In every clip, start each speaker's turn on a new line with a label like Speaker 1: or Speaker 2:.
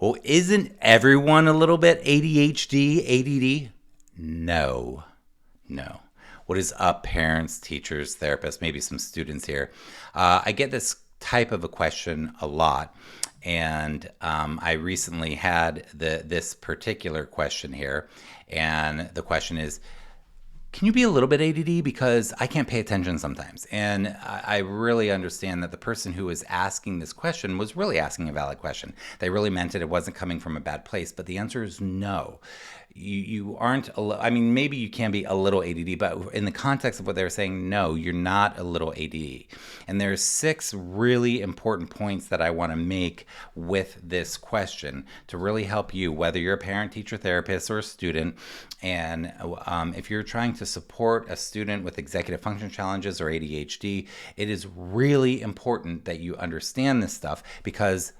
Speaker 1: Well, isn't everyone a little bit ADHD, ADD? No, no. What is up, parents, teachers, therapists, maybe some students here? I get this type of a question a lot. And I recently had this particular question here. And the question is, can you be a little bit ADD because I can't pay attention sometimes? And I really understand that the person who was asking this question was really asking a valid question. They really meant it. It wasn't coming from a bad place. But the answer is no. You aren't, I mean, maybe you can be a little ADD, but in the context of what they were saying, no, you're not a little ADD. And there's 6 really important points that I want to make with this question to really help you, whether you're a parent, teacher, therapist, or a student. And if you're trying to support a student with executive function challenges or ADHD, it is really important that you understand this stuff because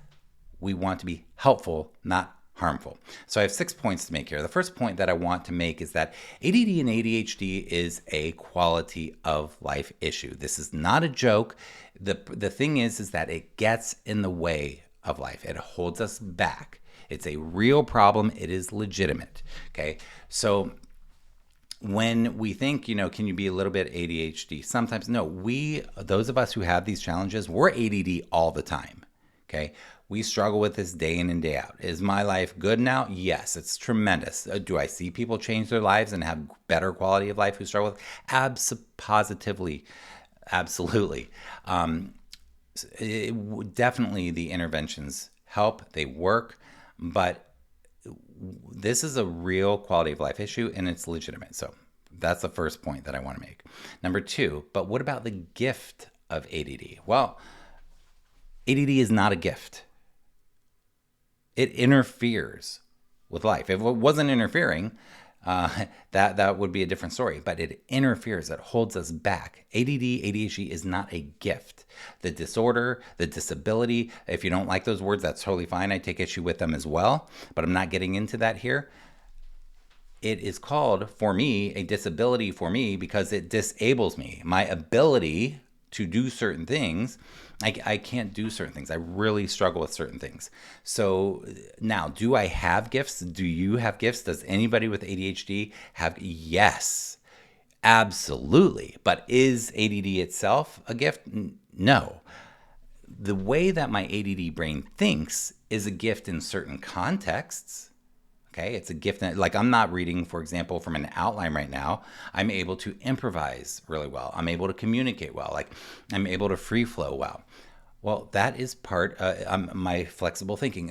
Speaker 1: we want to be helpful, not harmful. So I have 6 points to make here. The first point that I want to make is that ADD and ADHD is a quality of life issue. This is not a joke. The thing is that it gets in the way of life. It holds us back. It's a real problem. It is legitimate. Okay. So when we think, can you be a little bit ADHD? Sometimes, no, those of us who have these challenges, we're ADD all the time. Okay. We struggle with this day in and day out. Is my life good now? Yes, it's tremendous. Do I see people change their lives and have better quality of life who struggle with? Positively, absolutely. Definitely the interventions help, they work, but this is a real quality of life issue and it's legitimate. So that's the first point that I want to make. Number 2, but what about the gift of ADD? Well, ADD is not a gift. It interferes with life. If it wasn't interfering, that would be a different story. But it interferes. It holds us back. ADD, ADHD is not a gift. The disorder, the disability, if you don't like those words, that's totally fine. I take issue with them as well. But I'm not getting into that here. It is called, for me, a disability for me because it disables me. My ability to do certain things, I can't do certain things. I really struggle with certain things. So now, do I have gifts? Do you have gifts? Does anybody with ADHD have? Yes, absolutely. But is ADD itself a gift? No. The way that my ADD brain thinks is a gift in certain contexts. Okay, it's a gift. Like I'm not reading, for example, from an outline right now. I'm able to improvise really well. I'm able to communicate well. Like I'm able to free flow well. Well, that is part of my flexible thinking.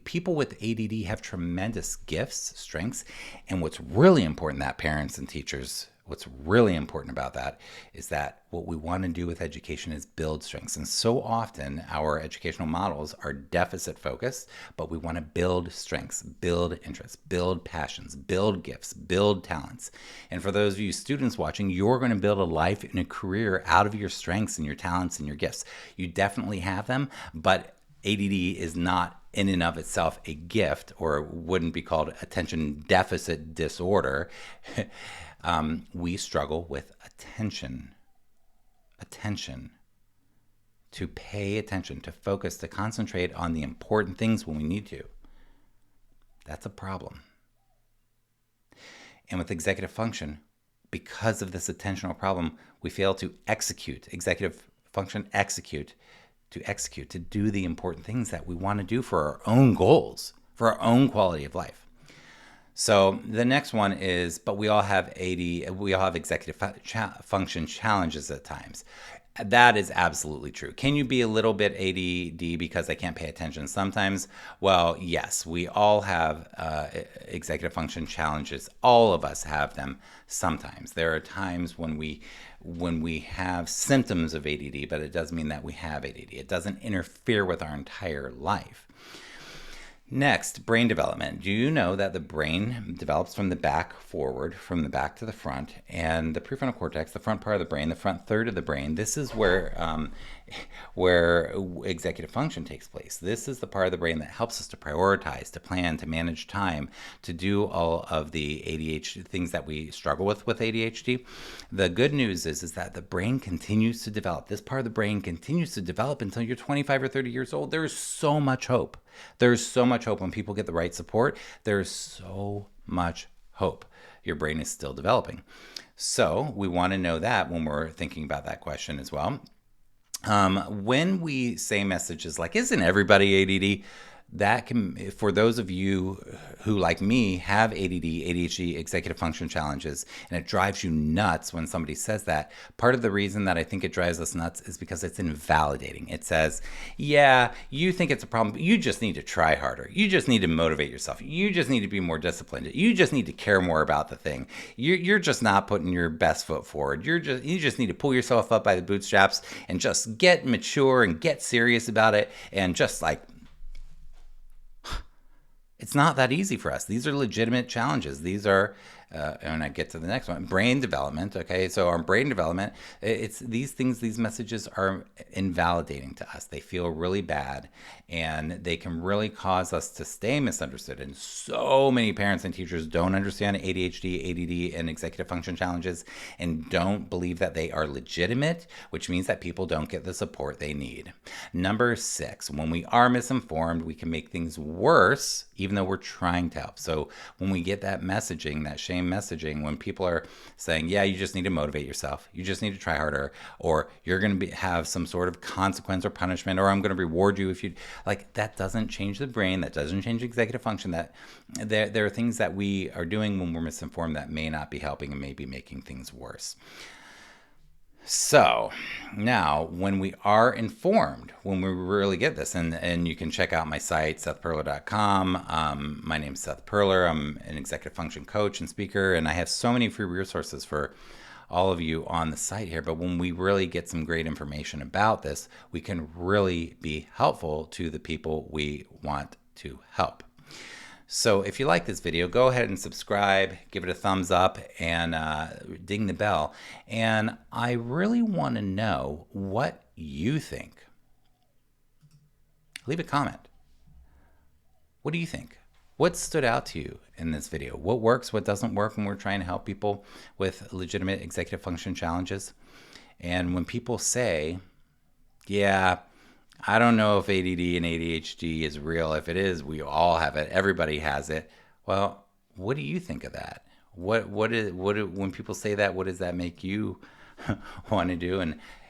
Speaker 1: People with ADD have tremendous gifts, strengths, and what's really important that parents and teachers, what's really important about that is that what we want to do with education is build strengths. And so often our educational models are deficit focused, but we want to build strengths, build interests, build passions, build gifts, build talents. And for those of you students watching, you're going to build a life and a career out of your strengths and your talents and your gifts. You definitely have them, but ADD is not in and of itself a gift, or wouldn't be called attention deficit disorder. We struggle with attention, to pay attention, to focus, to concentrate on the important things when we need to. That's a problem. And with executive function, because of this attentional problem, we fail to execute, executive function, to do the important things that we want to do for our own goals, for our own quality of life. So the next one is, but we all have executive function challenges at times. That is absolutely true. Can you be a little bit ADD because I can't pay attention sometimes? Well, yes, we all have executive function challenges. All of us have them sometimes. There are times when we have symptoms of ADD, but it doesn't mean that we have ADD. It doesn't interfere with our entire life. Next, brain development. Do you know that the brain develops from the back forward, from the back to the front, and the prefrontal cortex, the front part of the brain, the front third of the brain, this is where where executive function takes place. This is the part of the brain that helps us to prioritize, to plan, to manage time, to do all of the ADHD things that we struggle with ADHD. The good news is that the brain continues to develop. This part of the brain continues to develop until you're 25 or 30 years old. There's so much hope. There's so much hope when people get the right support. There's so much hope. Your brain is still developing. So we want to know that when we're thinking about that question as well. When we say messages like, isn't everybody ADD? That can, for those of you who, like me, have ADD, ADHD, executive function challenges, and it drives you nuts when somebody says that, part of the reason that I think it drives us nuts is because it's invalidating. It says, yeah, you think it's a problem, you just need to try harder. You just need to motivate yourself. You just need to be more disciplined. You just need to care more about the thing. You're just not putting your best foot forward. You just need to pull yourself up by the bootstraps and just get mature and get serious about it and just like, it's not that easy for us. These are legitimate challenges. These are, and I get to the next one, brain development. Okay, so our brain development, it's these things, these messages are invalidating to us. They feel really bad, and they can really cause us to stay misunderstood. And so many parents and teachers don't understand ADHD, ADD, and executive function challenges, and don't believe that they are legitimate, which means that people don't get the support they need. Number 6, when we are misinformed, we can make things worse, even though we're trying to help. So when we get that messaging, that shame messaging, when people are saying, yeah, you just need to motivate yourself, you just need to try harder, or you're going to have some sort of consequence or punishment, or I'm going to reward you if you, like, that doesn't change the brain, that doesn't change executive function. That there are things that we are doing when we're misinformed that may not be helping and may be making things worse. So now when we are informed, when we really get this, and you can check out my site, sethperler.com. My name's Seth Perler. I'm an executive function coach and speaker, and I have so many free resources for all of you on the site here. But when we really get some great information about this, we can really be helpful to the people we want to help. So if you like this video, go ahead and subscribe, give it a thumbs up, and ding the bell. And I really want to know what you think. Leave a comment. What do you think? What stood out to you in this video? What works, what doesn't work when we're trying to help people with legitimate executive function challenges? And when people say, yeah, I don't know if ADD and ADHD is real. If it is, we all have it. Everybody has it. Well, what do you think of that? When people say that, what does that make you want to do?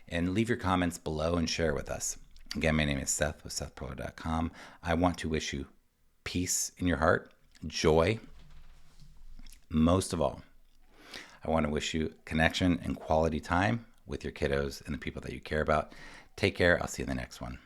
Speaker 1: And leave your comments below and share with us. Again, my name is Seth with SethPerler.com. I want to wish you peace in your heart, joy. Most of all, I want to wish you connection and quality time with your kiddos and the people that you care about. Take care. I'll see you in the next one.